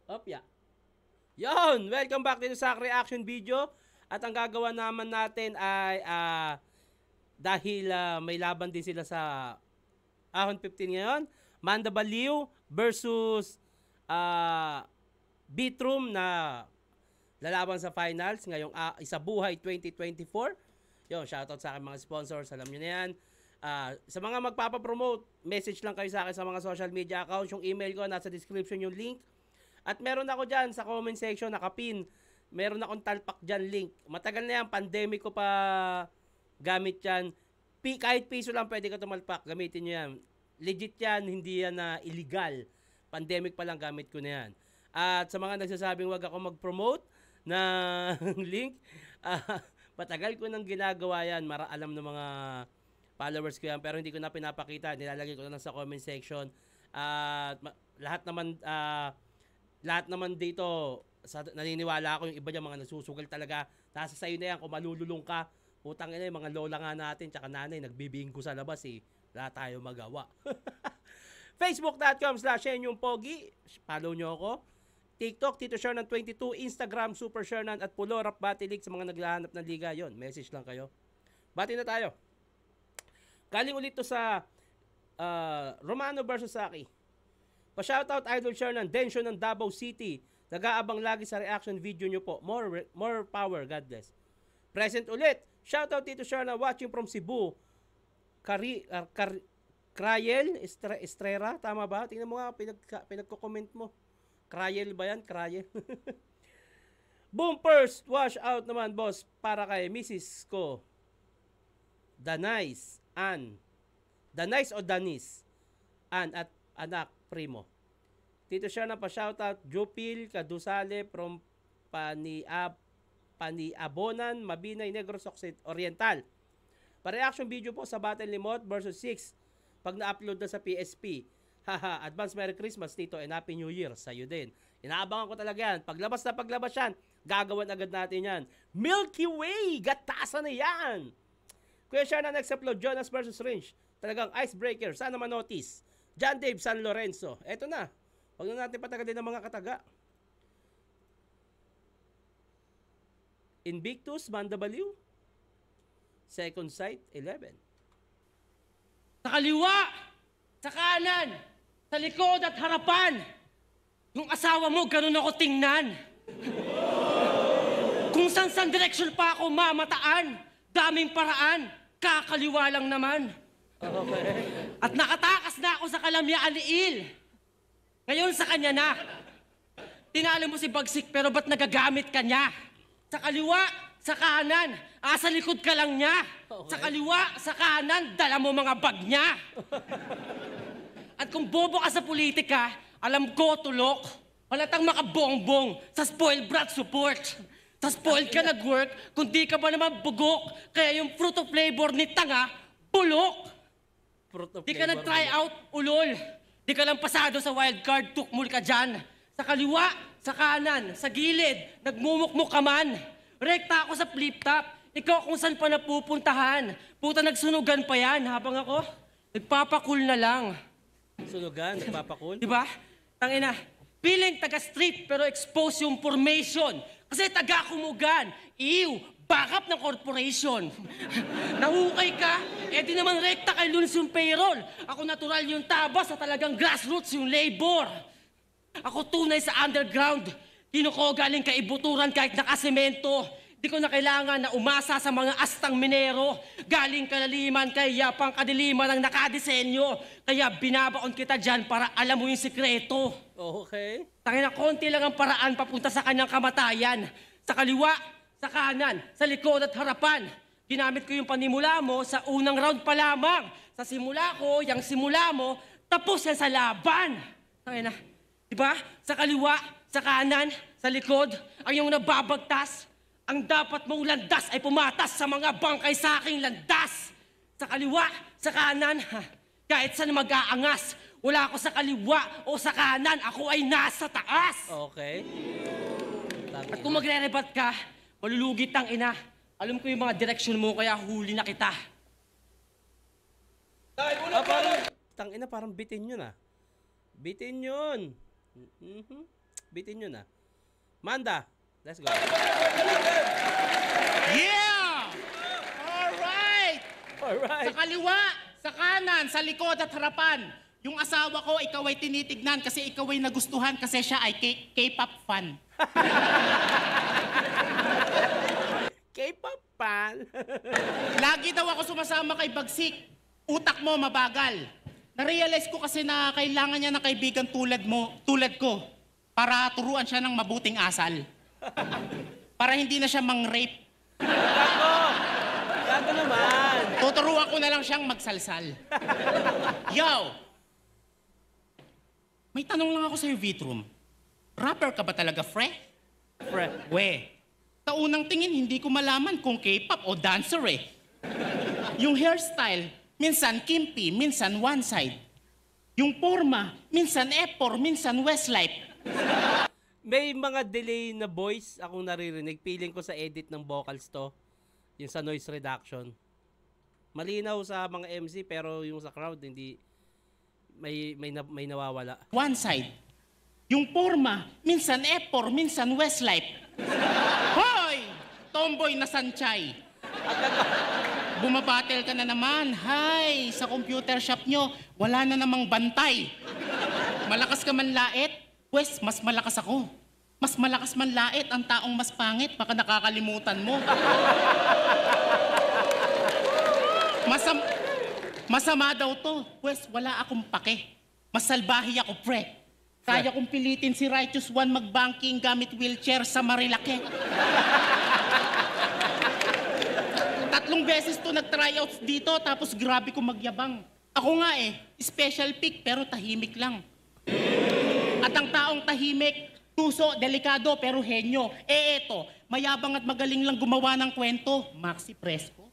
Opya. Yon! Welcome back dito sa reaction video. At ang gagawa naman natin ay dahil may laban din sila sa Ahon 15 ngayon, Manda Baliw versus Beatroom na lalaban sa finals ngayong Isabuhay 2024. Yon, shoutout sa aking mga sponsors, alam nyo na yan. Sa mga magpapapromote, message lang kayo sa akin sa mga social media accounts. Yung email ko, nasa description yung link. At meron ako dyan sa comment section, nakapin. Meron akong talpak dyan link. Matagal na yan, pandemic ko pa gamit yan. Kahit piso lang pwede ka tumalpak, gamitin nyo yan. Legit yan, hindi yan na illegal. Pandemic pa lang gamit ko na yan. At sa mga nagsasabing wag ako mag-promote na link, matagal ko nang ginagawa yan. Alam ng mga followers ko yan, pero hindi ko na pinapakita. Nilalagay ko na lang sa comment section. At lahat naman dito, naniniwala ako yung iba niya, mga nasusugal talaga. Nasa sayo na yan, kung malululong ka, putang ina, yung mga lola nga natin, tsaka nanay, nagbibingko sa labas eh. Wala tayo magawa. Facebook.com/Pogi. Follow nyo ako. TikTok, Tito Shernan 22. Instagram, Super Shernan at Pulo Rap Batilig sa mga naghahanap ng liga. Yon, message lang kayo. Bati na tayo. Galing ulit to sa Romano versus Saki. Pa-shoutout Idol Shernan, Densyo ng Davao City. Nag-aabang lagi sa reaction video nyo po. More power, God bless. Present ulit. Shoutout Tito Shernan watching from Cebu. Krayel Estrera, tama ba? Tingnan mo nga, pinagko-comment mo. Krayel ba yan? Krayel. Boom first, wash out naman boss para kay Mrs. ko. Danais, Ann. Danais o Danis? Ann at anak primo. Tito siya na pa-shoutout Jupil Kadusale from Paniabonan, Mabinay, Negros Oriental. Pa-reaction video po sa Battle Limot versus 6 pag na-upload na sa PSP. Haha, advance Merry Christmas Tito and Happy New Year sa iyo din. Inaabangan ko talaga yan. Paglabas yan, gagawan agad natin yan. Milky Way, gatasan na yan. Kuya siya na next upload, Jonas versus Range. Talagang icebreaker, sana manotice. John Dave San Lorenzo. Eto na. Huwag na natin patagalin ng mga kataga. Invictus, Manda Baliw. Second sight, 11. Sa kaliwa, sa kanan, sa likod at harapan. Yung asawa mo, ganun ako tingnan. Kung saan direksyon pa ako mamataan, daming paraan, kakaliwa lang naman. Okay. At nakatakas na ako sa kalamyaan ni Il. Ngayon sa kanya na. Tinalo mo si Bagsik pero ba't nagagamit ka niya? Sa kaliwa, sa kanan, sa likod ka lang niya. Okay. Sa kaliwa, sa kanan, dala mo mga bag niya. At kung bobo ka sa politika, alam ko, tulok. Halatang makabongbong sa spoiled brat support. Sa spoiled ka nag-work, kung di ka ba naman bugok, kaya yung fruit of flavor ni tanga, bulok. Di ka nag-try out, ulol. Di ka lang pasado sa wild card, tukmul ka dyan. Sa kaliwa, sa kanan, sa gilid, nagmumukmuk ka man. Rekta ako sa flip-top, ikaw kung saan pa napupuntahan. Puta, nagsunugan pa yan habang ako, nagpapakul na lang. Sunugan, nagpapakul? Diba? Tangina, feeling taga-street pero expose yung formation. Kasi taga-kumugan, backup ng corporation. Nahukay ka, di naman rekta kay Luns yung payroll. Ako natural yung tabas sa talagang grassroots yung labor. Ako tunay sa underground. Kinuko galing kaibuturan kahit nakasemento. Di ko na kailangan na umasa sa mga astang minero. Galing kalaliman kaya pang kadiliman ang nakadesenyo. Kaya binabaon kita dyan para alam mo yung sikreto. Okay. Tangina, konti lang ang paraan papunta sa kanyang kamatayan. Sa kaliwa, sa kanan, sa likod at harapan. Ginamit ko yung panimula mo sa unang round pa lamang. Sa simula ko, yung simula mo, tapos yan sa laban. Tangina, diba? Sa kaliwa, sa kanan, sa likod, ang iyong nababagtas. Ang dapat mong landas ay pumatas sa mga bangkay sa aking landas. Sa kaliwa, sa kanan, kahit saan mag-aangas. Wala ako sa kaliwa o sa kanan, ako ay nasa taas. Okay. At kung magre-rebat ka, malulugit ang ina. Alam ko yung mga direksyon mo, kaya huli na kita. Parang bitin yun ah. Bitin yun. Bitin nyo na. Manda, let's go. Yeah! Alright! Sa Alright. kaliwa, sa kanan, sa likod at harapan. Yung asawa ko, ikaw ay tinitignan kasi ikaw ay nagustuhan kasi siya ay K-pop fan. K-pop fan. Lagi daw ako sumasama kay Bagsik. Utak mo mabagal. Narealize ko kasi na kailangan niya ng kaibigan tulad ko, para turuan siya ng mabuting asal. Para hindi na siya mang-rape. Gago naman. Tuturuan ko na lang siyang magsalsal. Yo! May tanong lang ako sa'yo, Vitrum. Rapper ka ba talaga, Fre? We, sa unang tingin, hindi ko malaman kung K-pop o dancer eh. Yung hairstyle, minsan kimpi, minsan one side. Yung forma, minsan F4, minsan Westlife. May mga delay na voice akong naririnig. Feeling ko sa edit ng vocals to. Yung sa noise reduction. Malinaw sa mga MC pero yung sa crowd hindi may nawawala. One side. Yung forma, minsan F4, minsan Westlife. Hoy! Tomboy na sanchay. Bumabattle ka na naman. Hay, sa computer shop nyo, wala na namang bantay. Malakas ka man lait, pues mas malakas ako. Mas malakas man lait ang taong mas pangit, baka nakakalimutan mo. Masama daw to, pues wala akong pake. Mas salbahi ako, pre. Kaya kong pilitin si Righteous One mag-banking gamit wheelchair sa Marilake. 3 beses to nag-tryouts dito, tapos grabe ko magyabang. Ako nga special pick pero tahimik lang. At ang taong tahimik, tuso, delikado pero henyo. Eto, mayabang at magaling lang gumawa ng kwento, Maxi Fresco.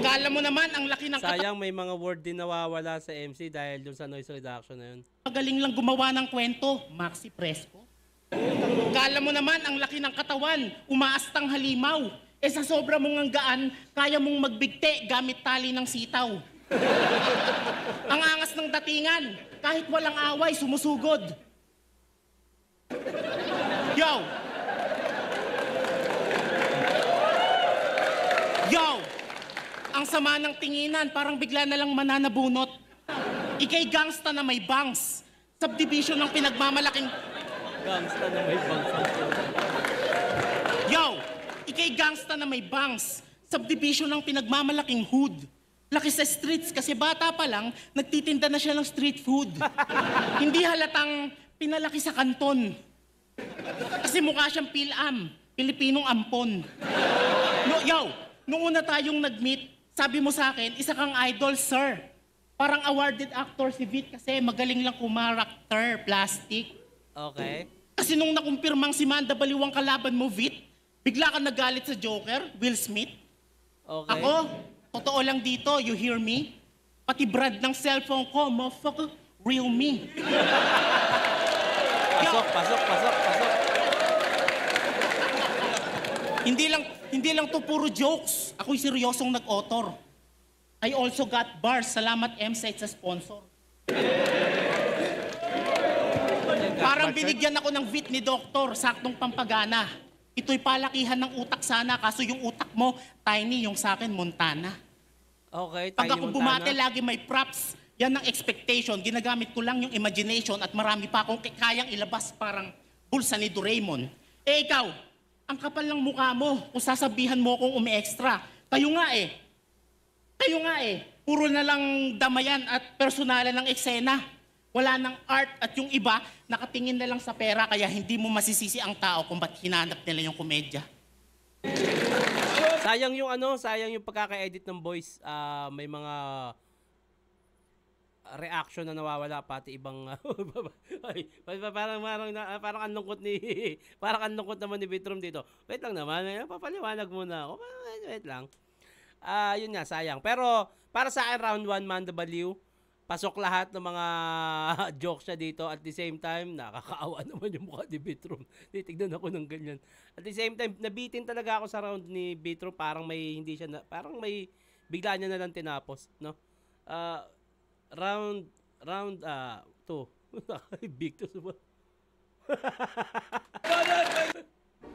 Kala mo naman ang laki ng Sayang may mga word din nawawala sa MC dahil dun sa noise reduction na yun. magaling lang gumawa ng kwento, Maxi Fresco. Kala mo naman ang laki ng katawan, umaastang halimaw. Sa sobra mong ang gaan, kaya mong magbigte gamit tali ng sitaw. Ang angas ng datingan, kahit walang away, sumusugod. Yo! Yo! Ang sama ng tinginan, parang bigla na lang mananabunot. Ikay gangsta na may bangs. Subdivision ng pinagmamalaking... Gangsta na may bangsa. Yo! Ikay gangsta na may bangs. Subdivision ng pinagmamalaking hood. Laki sa streets kasi bata pa lang, nagtitinda na siya ng street food. Hindi halatang pinalaki sa kanton. Kasi mukha siyang Pil-Am, Pilipinong ampon. Nung una tayong nag-meet, sabi mo sa akin, isa kang idol, sir. Parang awarded actor si Vit kasi magaling lang kumarakter, plastic. Okay. Kasi nung nakumpirmang si Manda Baliwang kalaban mo, Vit, bigla ka nagalit sa Joker, Will Smith. Okay. Ako, totoo lang dito, you hear me? Pati brand ng cellphone ko, motherfucker, real me. Pasok. Hindi lang to puro jokes. Ako'y seryosong nag-author. I also got bars. Salamat M-Site sa sponsor. Parang binigyan ako ng VIT ni Doktor, saktong pampagana. Ito'y palakihan ng utak sana, kaso yung utak mo, tiny, yung sa akin, Montana. Okay, Pag Tiny ako Montana. bumate, lagi may props. Yan ang expectation. Ginagamit ko lang yung imagination at marami pa akong kayang ilabas parang bulsa ni Doraemon. Ikaw, ang kapal ng mukha mo kung sasabihan mo akong umi-extra. Kayo nga puro na lang damayan at personalan ng eksena. Wala ng art at yung iba, nakatingin na lang sa pera kaya hindi mo masisisi ang tao kung ba't hinanap nila yung komedya. Sayang yung pagkaka-edit ng voice. May mga reaction na nawawala pati ibang ay, parang ang lungkot parang ang lungkot naman ni Vitrum dito. Wait lang naman, papaliwanag muna ako. Wait lang. Yun nga, sayang. Pero para sa akin round 1 Manda Baliw, pasok lahat ng mga jokes siya dito. At the same time, nakakaawa naman yung mukha ni Vitrum. Titignan ako ng ganyan. At the same time, nabitin talaga ako sa round ni Vitrum. Parang may hindi siya parang may bigla niya na lang tinapos, no? Round 2. Victor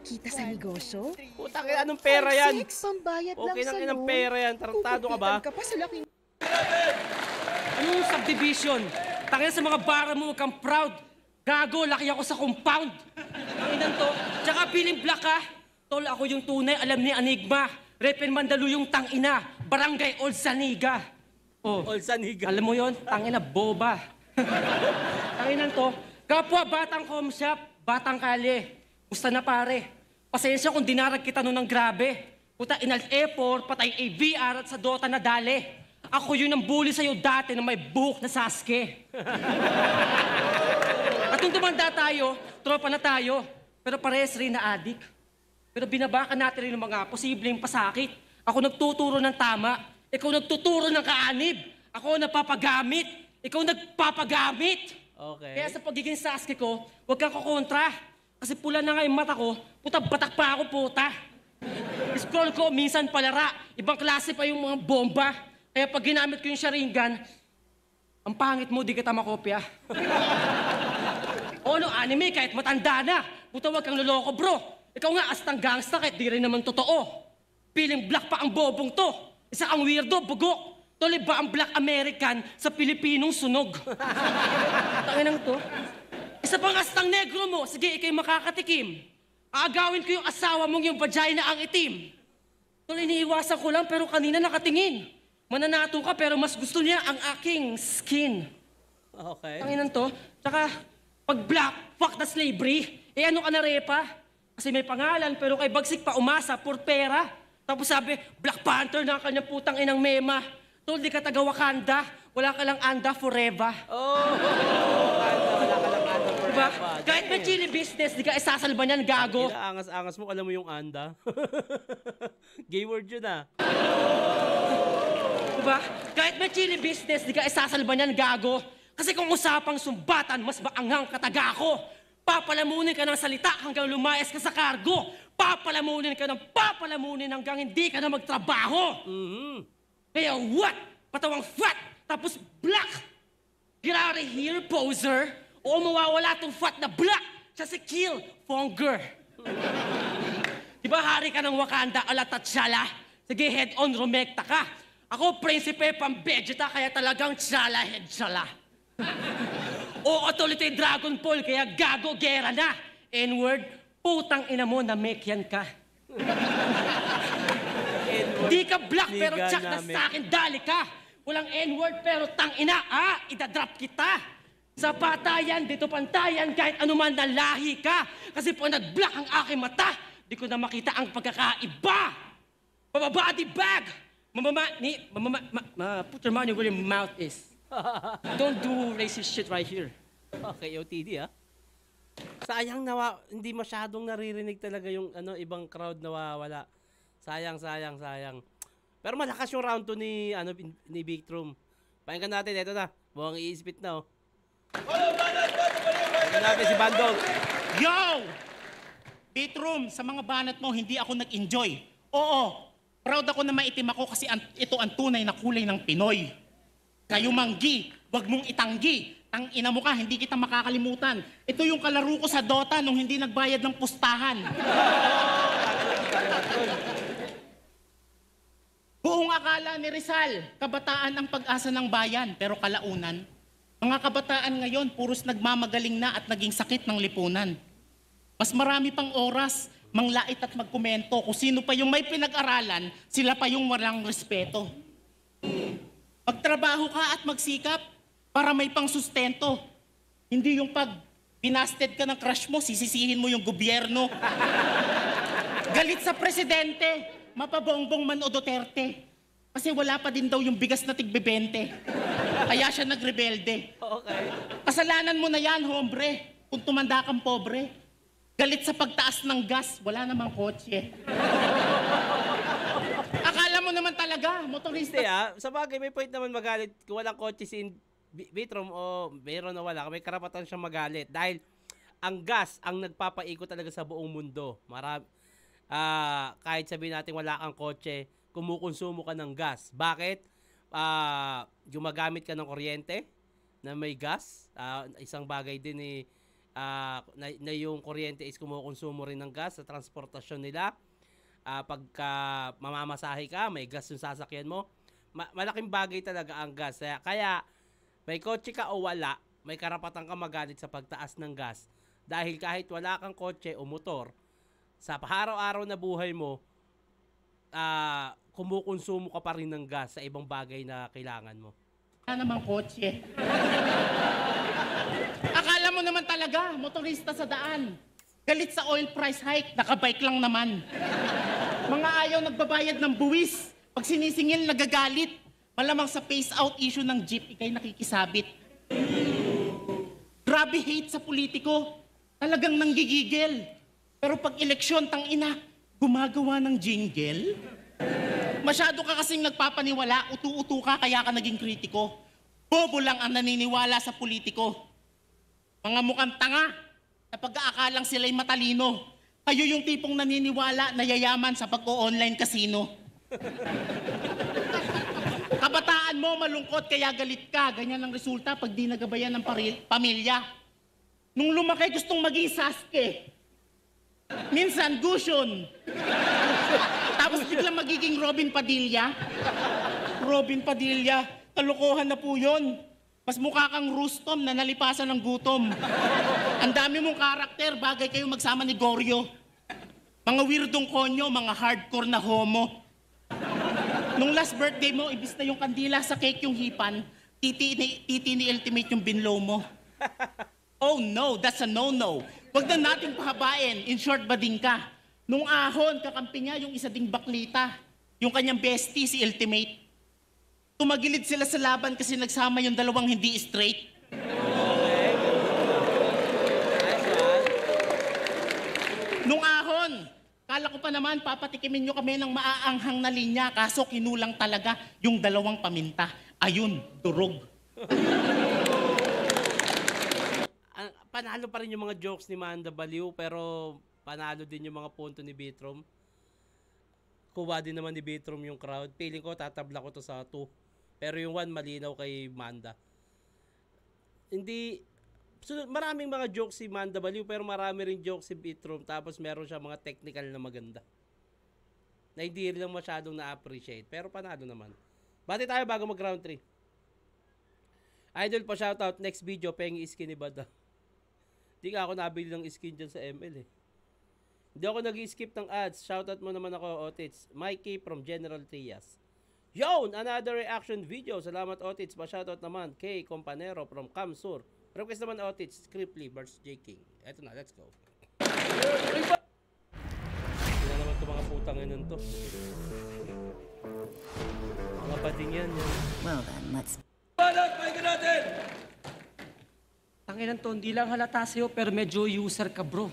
Kita sa negosyo? Putang ina, anong pera yan? 5-6, pambayad lang Okay sa lang inang loan. pera yan. Tarantado ka ba? Kukupitan ka pa sa laking... Anong subdivision? Tangina sa mga bara mo, huwag kang proud. Gago, laki ako sa compound. Tanginan to. Tsaka piling black ka. Tol, ako yung tunay, alam ni Enigma. Repen Mandaluyong tangina. Barangay Old Saniga. Oh, Olsaniga. alam mo yon, tangina, boba. Tanginan to. Kapwa, batang home shop, batang kali. Gusto na pare. Pasensya kung dinarag kita nun ng grabe. Puta, inal Airport, patay AVR at sa Dota na dali. Ako yun ang bully sa'yo dati na may buhok na Sasuke. At nung tumanda tayo, tropa na tayo. Pero parehas rin na adik. Pero binabakan natin rin ng mga posibleng pasakit. Ako nagtuturo ng tama. Ikaw nagtuturo ng kaanib. Ako napapagamit. Ikaw nagpapagamit. Okay. Kaya sa pagiging Sasuke ko, huwag kang kukontra. Kasi pula na nga yung mata ko, puta, batak pa ako, puta. Scroll ko, minsan palara. Ibang klase pa yung mga bomba. Kaya pag ginamit ko yung Sharingan, ang pangit mo, di kita makopya. O ano, anime, kahit matanda na. Puta, huwag kang loloko, bro. Ikaw nga, astang gangsta, kahit di rin naman totoo. Piling black pa ang bobong to. Isa kang weirdo, bugok. Tuloy ba ang black American sa Pilipinong sunog? Tanginang to. Isa pang astang negro mo, sige, ikay makakatikim. Aagawin ko yung asawa mong yung vagina ang itim. Tuloy, iniiwasan ko lang, pero kanina nakatingin. Mananato ka, pero mas gusto niya ang aking skin. Okay. Tanginan to. Tsaka, pag black, fuck the slavery. Eh ano ka na repa? Kasi may pangalan, pero kay Bagsik pa umasa, por pera. Tapos sabi, Black Panther na kanyang putang inang mema. Tol, di ka taga Wakanda, wala ka lang anda forever. Oh! Wala ka lang anda forever. Diba? Kahit may chili business, di ka isasalba niyan, gago. Angas-angas mo, alam mo yung anda. Gay word yun ah. Diba? Kahit may chili business, di ka isasalba niyan, gago. Kasi kung usapang sumbatan, mas maanghang kataga ko. Papalamunin ka ng salita hanggang lumayas ka sa kargo. Papalamunin ka ng papalamunin hanggang hindi ka na magtrabaho. Kaya what? Patawang fat, tapos black. Get out of here, poser. O mawawala tong fat na black. Siya si Kill Fonger. Diba hari ka ng Wakanda ala T'Challa? Sige, head on, rumekta ka. Ako, prinsipe, pang-vegeta, kaya talagang tsala, head tsala. O authority Dragon Ball, kaya gago, gera na. N-word, putang ina mo na make yan ka. Di ka black pero Liga tsak na namin. sa akin, dali ka. Walang N-word pero tang ina, idadrop kita. Sa patayan, dito pantayan, kahit anuman na lahi ka. Kasi po nag-black ang aking mata, di ko na makita ang pagkakaiba. Pababody bag. Put your money where your mouth is. Don't do racist shit right here. Okay, OTD ah. Sayang hindi masyadong naririnig talaga yung ibang crowd nawawala. Sayang. Pero malakas yung round 2 ni Victrum. Pakinggan natin, ito na. Mukhang i-spit na oh. Pakinggan natin si Bandog. Yo! Bitroom, sa mga banat mo, hindi ako nag-enjoy. Oo, proud ako na maitim ako kasi ito ang tunay na kulay ng Pinoy. Kayo manggi, wag mong itanggi. Ang ina mo ka, hindi kita makakalimutan. Ito yung kalaro ko sa Dota nung hindi nagbayad ng pustahan. Buong akala ni Rizal, kabataan ang pag-asa ng bayan, pero kalaunan, mga kabataan ngayon, puros nagmamagaling na at naging sakit ng lipunan. Mas marami pang oras, manglait at magkomento kung sino pa yung may pinag-aralan, sila pa yung walang respeto. Magtrabaho ka at magsikap para may pang sustento. Hindi yung pag binasted ka ng crush mo, sisisihin mo yung gobyerno. Galit sa presidente, mapabongbong man o Duterte. Kasi wala pa din daw yung bigas na tig-20. Kaya siya nagrebelde. Okay. Kasalanan mo na yan, hombre, kung tumanda kang pobre. Galit sa pagtaas ng gas, wala namang kotse. Akala mo naman talaga, motorista. Hindi sa bagay may point naman magalit kung walang kotse si Vitrom o meron na wala, may karapatan siyang magalit dahil ang gas ang nagpapaikot talaga sa buong mundo. Kahit sabihin natin wala kang kotse, kumukonsumo ka ng gas. Bakit? Gumagamit ka ng kuryente na may gas. Isang bagay din na yung kuryente is kumukonsumo rin ng gas sa transportasyon nila. Pagka mamamasahe ka, may gas yung sasakyan mo. Malaking bagay talaga ang gas. Kaya may kotse ka o wala, may karapatan ka magalit sa pagtaas ng gas. Dahil kahit wala kang kotse o motor, sa araw-araw na buhay mo, kumukonsumo ka pa rin ng gas sa ibang bagay na kailangan mo. Wala namang kotse. Akala mo naman talaga, motorista sa daan. Galit sa oil price hike, nakabike lang naman. Mga ayaw nagbabayad ng buwis. Pag sinisingil, nagagalit. Malamang sa phase-out issue ng jeep, ikay nakikisabit. Grabe hate sa politiko. Talagang nanggigigil. Pero pag eleksyon, tangina, gumagawa ng jingle. Masyado ka kasing nagpapaniwala, utu-utu ka kaya ka naging kritiko. Bobo lang ang naniniwala sa politiko. Mga mukhang tanga na pag-aakalang sila'y matalino. Kayo yung tipong naniniwala na yayaman sa pag-o-online casino. Kabataan mo malungkot kaya galit ka. Ganyan ang resulta pag di nagabayan ng pamilya. Nung lumaki gustong maging Sasuke. Minsan Gushon. Tapos biglang magiging Robin Padilla. Robin Padilla, kalokohan na po yun. Mas mukha kang Rustom na nalipasan ng gutom. Ang dami mong karakter, bagay kayo magsama ni Goryo. Mga weirdong konyo, mga hardcore na homo. Nung last birthday mo, ibis na yung kandila sa cake yung hipan, titi ni Ultimate yung binlow mo. Oh no, that's a no-no. Huwag na natin pahabain, in short bading ka. Nung ahon, kakampi niya yung isa ding baklita. Yung kanyang bestie, si Ultimate. Tumagilid sila sa laban kasi nagsama yung dalawang hindi straight. Nung ahon, kala ko pa naman papatikimin nyo kami ng maaanghang na linya, kaso kinulang talaga yung dalawang paminta. Ayun, durog. Panalo pa rin yung mga jokes ni Manda Baliw, pero panalo din yung mga punto ni Bitrom. Kuha din naman ni Bitrom yung crowd. Feeling ko tatabla ko to sa 2. Pero yung 1 malinaw kay Manda. Hindi, maraming mga jokes si Manda Baliw, pero marami rin jokes si Bitrom. Tapos meron siya mga technical na maganda. Na hindi rin lang masyadong na-appreciate. Pero panalo naman. Bati tayo bago mag round 3. Idol pa shoutout, next video, pengi skin ni Bada. Hindi nga ako nabili ng skin dyan sa ML eh. Hindi ako nag-skip ng ads. Shoutout mo naman ako, Otits. Mikey from General Trias. Yon! Another reaction video. Salamat, Otits. Pa-shoutout naman kay Companero from Kamsur. Request naman, Otits. Scriptly vs. J. King. Eto na, let's go. Hindi na naman ito mga putang inon to. Mga bading yan. Well then, let's... Tanginan to, hindi lang halata sa'yo, pero medyo user ka, bro.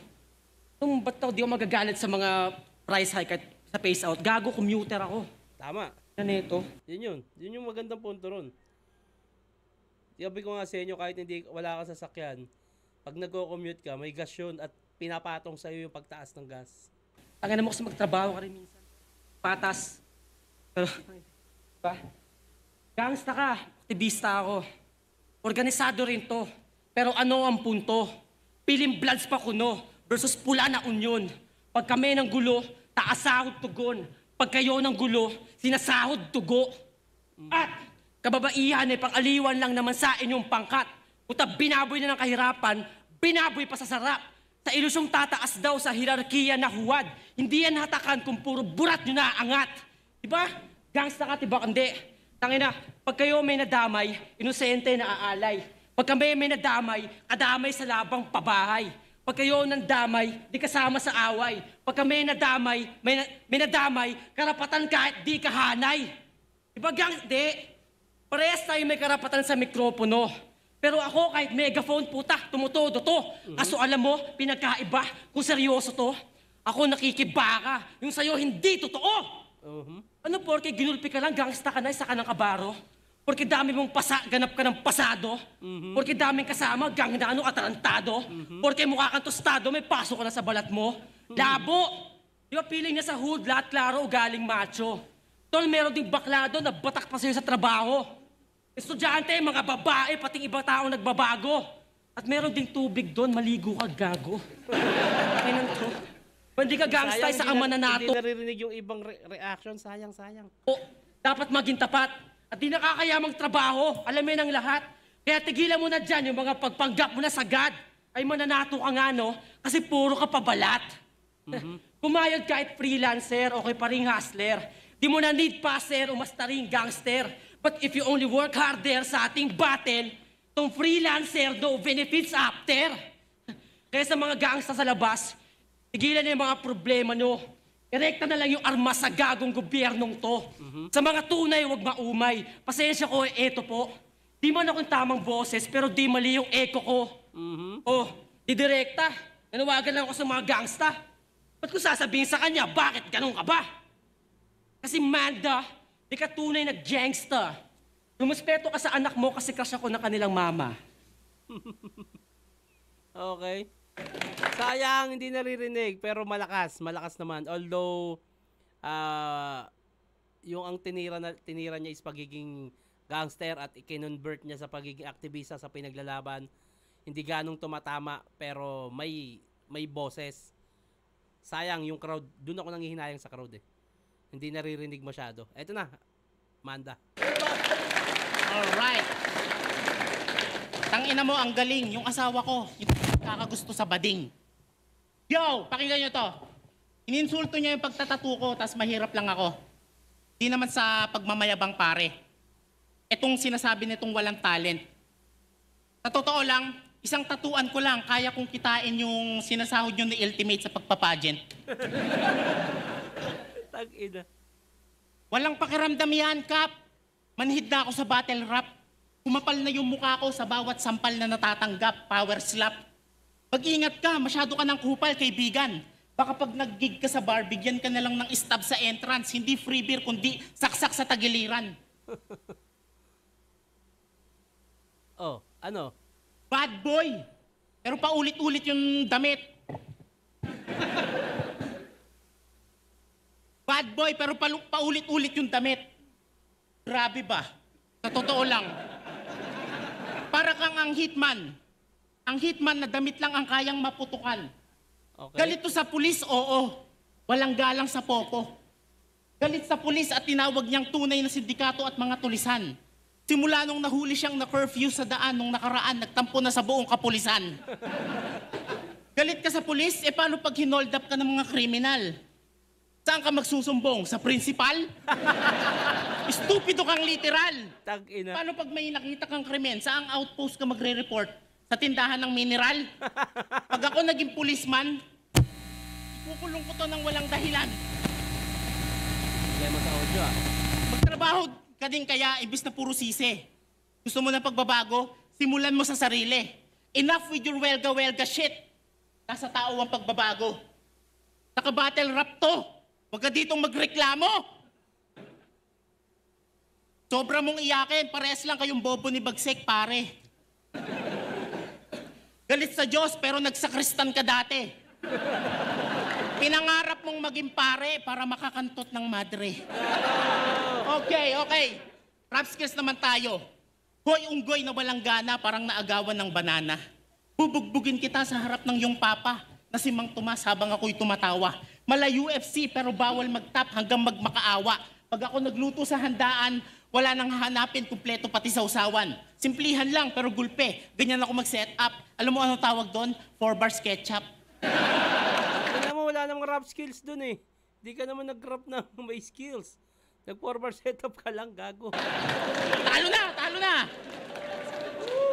Ba't di ako magagalit sa mga price hike at sa phase out? Gago, commuter ako. Tama. Ano ito? Yun. Yun yung magandang punto ron. Sabi ko nga sa inyo, kahit hindi wala ka sasakyan, pag nag-commute ka, may gas yun at pinapatong sa'yo yung pagtaas ng gas. Tanginan mo kasi magtrabaho ka rin minsan. Patas. Pero, diba? Gangsta ka, aktivista ako. Organisado rin to. Pero ano ang punto? Piling bloods pa kuno versus pula na union. Pag kami ng gulo, taasahod tugon. Pag kayo ng gulo, sinasahod tugo. At kababaihan ay pang-aliwan lang naman sa inyong pangkat. Puta binaboy na ng kahirapan, binaboy pa sa sarap. Sa ilusyong tataas daw sa hierarkiya na huwad. Hindi yan hatakan kung puro burat nyo na angat. Diba? Gangsta ka, diba? Hindi. Tangina, pag kayo may nadamay, inosente na aalay. Pag kami may nadamay, kadamay sa labang pabahay. Pag kayo nang damay, di kasama sa away. Pag kami nadamay, may nadamay, karapatan kahit di kahanay. Diba gang? Di. Parehas tayo may karapatan sa mikropono. Pero ako kahit megaphone puta, tumutodo to. Kaso alam mo, pinagkaiba kung seryoso to. Ako nakikibaka, yung sa'yo hindi totoo. Ano porke ginulpi ka lang, gangsta ka na, isa ka ng kabaro? Porke dami mong ganap ka ng pasado? Porke daming kasama, gang na ano, atarantado? Porke mukha kang tostado, may pasok ka na sa balat mo? Labo! Di ba feeling niya sa hood, lahat klaro, galing macho? Tol, meron ding baklado na batak pa sa'yo sa trabaho. Estudyante, mga babae, pating ibang tao nagbabago. At meron ding tubig doon, maligo ka, gago. Kainan to. Kung hindi ka gangsta, isa kang mananato. Hindi naririnig yung ibang reaction. Sayang. O, dapat maging tapat. At di nakakaya magtrabaho. Alamin ang lahat. Kaya tigilan mo na dyan yung mga pagpanggap mo na sagad. Ay mananato ka nga, no? Kasi puro ka pabalat. Kumayod kahit freelancer o kay paring hustler. Di mo na need passer o mastaring gangster. But if you only work harder sa ating battle, tong freelancer no benefits after. Kaya sa mga gangsta sa labas, tigilan na yung mga problema nyo. Erekta na lang yung armas sa gagong gobyernong to. Sa mga tunay, huwag maumay. Pasensya ko, eto po. Di man akong tamang boses, pero di mali yung echo ko. Oh, di direkta. Nanawagan lang ako sa mga gangsta. Ba't ko sasabihin sa kanya, bakit ganun ka ba? Kasi Manda, di ka tunay na gangsta. Rumuspeto ka sa anak mo kasi crush ako ng kanilang mama. Okay. Sayang, hindi naririnig, pero malakas naman. Although, yung ang tinira niya is pagiging gangster at i-convert niya sa pagiging aktivista sa pinaglalaban, hindi ganong tumatama, pero may boses. Sayang, yung crowd, dun ako nanghihinayang sa crowd eh. Hindi naririnig masyado. Eto na, Manda. Alright. Tangina mo, ang galing. Yung asawa ko, yung kakagusto sa bading. Yo, pakinggan nyo to. Ininsulto niya yung pagtatato ko, tas mahirap lang ako. Di naman sa pagmamayabang pare. Etong sinasabi nitong walang talent. Sa totoo lang, isang tatuan ko lang, kaya kong kitain yung sinasahod nyo ni Ultimate sa pagpapageant. Tag-ina. Walang pakiramdam yan, Kap. Manhid na ako sa battle rap. Kumapal na yung mukha ko sa bawat sampal na natatanggap, power slap. Mag-ingat ka, masyado ka ng kupal, kaibigan. Baka pag nag-gig ka sa bar, bigyan ka na lang ng stab sa entrance. Hindi free beer, kundi saksak sa tagiliran. Oh, ano? Bad boy! Pero paulit-ulit yung damit. Bad boy, pero paulit-ulit yung damit. Grabe ba? Sa totoo lang. Para kang ang hitman. Ang hitman na damit lang ang kayang maputukan. Okay. Galit to sa pulis, oo. Walang galang sa popo. Galit sa pulis at tinawag niyang tunay na sindikato at mga tulisan. Simula nung nahuli siyang na-curfew sa daan nung nakaraan, nagtampo na sa buong kapulisan. Galit ka sa pulis, paano pag hinold up ka ng mga kriminal? Saan ka magsusumbong? Sa principal? Stupido kang literal. Tag-ina. Paano pag may nakita kang krimen, saang outpost ka magre-report? Sa tindahan ng mineral? Pag ako naging policeman, ikukulong ko to ng walang dahilan. Problema sa audio ah. Magtrabaho ka din kaya, ibis na puro sisi. Gusto mo ng pagbabago? Simulan mo sa sarili. Enough with your welga-welga shit. Nasa tao ang pagbabago. Naka-battle rap to. Huwag ka ditong magreklamo. Sobra mong iyakin, parehas lang kayong bobo ni Bagsek, pare. Galit sa Diyos, pero nagsakristan ka dati. Pinangarap mong maging pare para makakantot ng madre. Okay. Rap skills naman tayo. Hoy, unggoy na walang gana, parang naagawan ng banana. Bubugbugin kita sa harap ng iyong papa na si Mang Tomas habang ako'y tumatawa. Mala UFC pero bawal magtap hanggang magmakaawa. Pag ako nagluto sa handaan, wala nang hahanapin, kumpleto pati sausawan. Simplihan lang pero gulpe. Ganyan ako mag-set up. Alam mo anong tawag doon? 4 bars ketchup. Tingnan mo, wala namang rap skills dun eh. Di ka naman nag-rap na may skills. Nag-4-bar setup ka lang, gago. Talo na!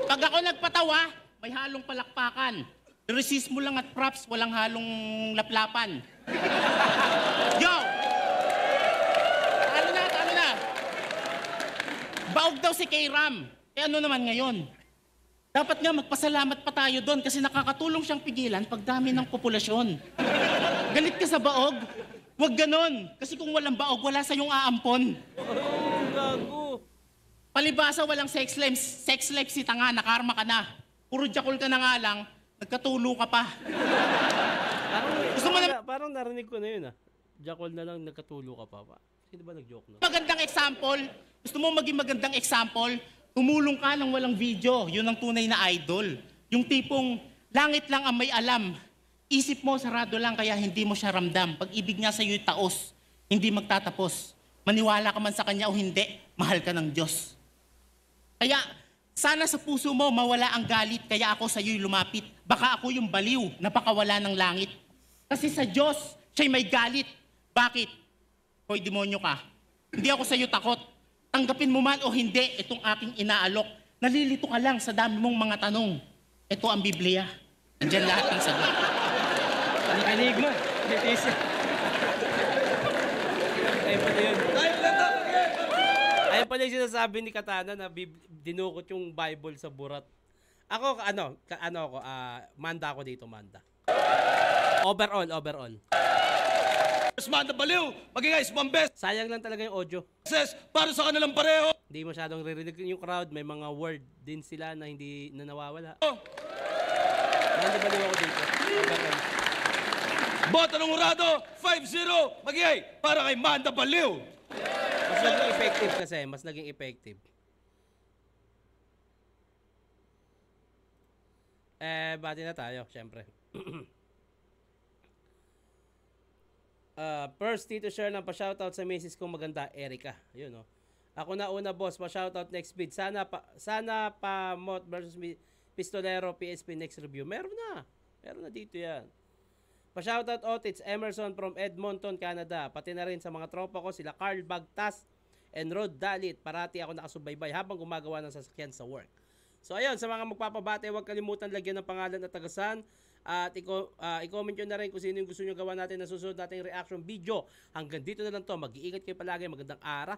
Pag ako nagpatawa, may halong palakpakan. Resist mo lang at props, walang halong laplapan. Yo! Talo na! Baog daw si K-Ram. Ano naman ngayon? Dapat nga magpasalamat pa tayo doon kasi nakakatulong siyang pigilan pagdami ng populasyon. Galit ka sa baog? Huwag ganon. Kasi kung walang baog, wala sa iyong aampon. Oh, gago. Palibasa, walang sex life si tanga, nakarma ka na. Puro jakol ka na nga lang, nagkatulo ka pa. Gusto mo na Parang narinig ko na yun ah. Jackal na lang, nagkatulo ka pa. Sino ba nag-joke na? magandang example? Gusto mo maging magandang example? Tumulong ka ng walang video. Yun ang tunay na idol. Yung tipong langit lang ang may alam. Isip mo, sarado lang, kaya hindi mo siya ramdam. Pag-ibig niya sa iyo'y taos, hindi magtatapos. Maniwala ka man sa kanya o hindi, mahal ka ng Diyos. Kaya, sana sa puso mo mawala ang galit, kaya ako sa iyo'y lumapit. Baka ako yung baliw na pakawala ng langit. Kasi sa Diyos, siya'y may galit. Bakit? Hoy, demonyo ka. Hindi ako sa iyo takot. Tanggapin mo man o hindi itong aking inaalok. Nalilito ka lang sa dami mong mga tanong. Ito ang Biblia. Nandiyan lahat ng sagot. Enigma. Leticia. Ayun pala yun. Ayun pala yung sinasabi ni Katana na dinukot yung Bible sa burat. Ako, Manda ako dito, Manda. Overall. Manda Baliw, magiging isang beses Sayang lang talaga yung audio. para sa kanilang pareho. Hindi masyadong ririnig yung crowd. May mga word din sila na hindi na nawawala. Manda baliw ako dito. Overall. Boto ng Urado, 5-0, magiging para kay Manda Baliw. Mas naging effective kasi. Mas naging effective. Bati na tayo, syempre. First, Tito share ng pa-shoutout sa misis kong maganda, Erica. Yun, no? Ako na una, boss. Pa-shoutout next bid. Sana pa Mot versus Pistolero PSP next review. Meron na dito yan. Pa-shoutout Otits Emerson from Edmonton, Canada. Pati na rin sa mga tropa ko, sila Carl Bagtas and Rod Dalit. Parati ako nakasubaybay habang gumagawa ng sasakyan sa work. So ayun, sa mga magpapabate, huwag kalimutan lagyan ng pangalan at tagasan. At i-comment nyo na rin kung sino yung gusto nyo gawa natin na susunod nating reaction video. Hanggang dito na lang to. Mag-iingat kayo palagi. Magandang araw.